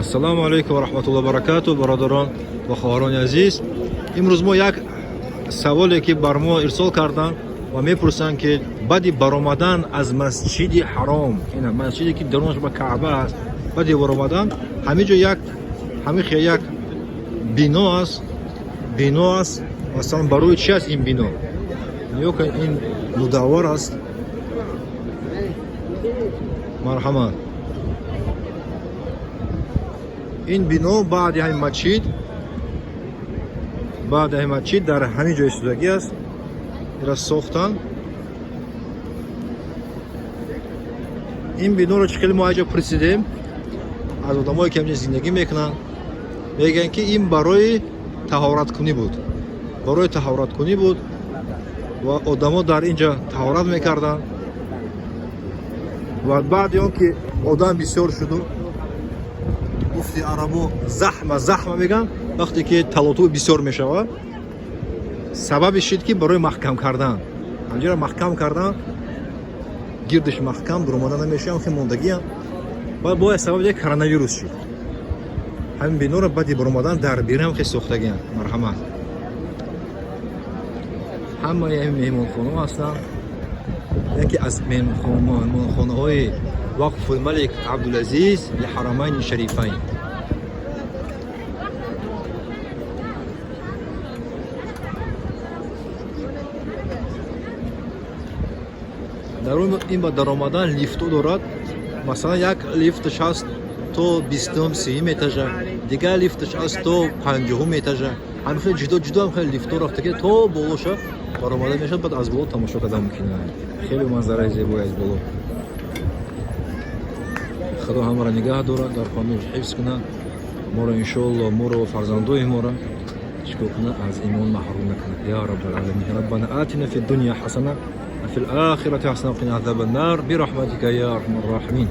Ассаламу алейкум ва рахматуллоҳи ва баракатуҳ. Бародарон ва хоҳарони азиз, имрӯз мо як саволе ки бар мо ирсол карданд ва мепурсанд ки баъди баромадан аз масҷиди ҳаром, ина масҷиде ки дарунаш ба Каъба аст, баъди баромадан ҳаминҷо як бино аст. Масалан барои чи аст ин бино? Ёка ин мудаввар аст. Марҳамат. ин бино баъди ҳамин масҷид дар ҳамин ҷо истодагӣ аст. Ира сохтан. ин биноро чӣ хеле мо аҷо пурсидем аз одамое ки ҳамҷо зиндагӣ мекунанд, мегӯянд ки ин барои таҳораткунӣ буд ва одамо дар ин ҷо таҳорат мекарданд ва баъди он ки одам бисёр шуду, гуфти арабо захма мегӯянд, вақте ки талотуи бисёр мешавад, сабаби шид ки барои маҳкам кардан, ҳамҷоро маҳкам кардан, гирдиш маҳкам буромада намешавад, хеле мондагиам. Баъд бо сабаби коронавирус шид. ҳамин биноро баъди буромадан дар бирам хеле сохтагиам. Марҳамат. ҳамаи ҳамин меҳмонхонаҳо ҳастанд. яке аз меҳмонхонаҳои вақфи Малик Абдулазиз ли Ҳарамайни Шарифайн. дар ин ба даромадан лифтҳо дорад. Масалан як лифташ ҳаст то 20-30 этажа, дигар лифташ ҳаст то 50 этажа. ҳамин хеле ҷудо хеле лифтҳо рафта ки то болоша баромада мешавад, баъд аз боло тамошо кардан мумкин аст. хеле манзараи зебои аз боло. худо ҳамаро нигаҳ дорад, дар хонаш ҳифз кунад, моро иншоалло, моро ва фарзандои моро чикор кунад, аз имон маҳрум накунад. Я раббал аламин. Раббана атина фид дунья ҳасана ва фил ахирати ҳасана ва қина азабан нар бирахматика я арҳамар роҳимин.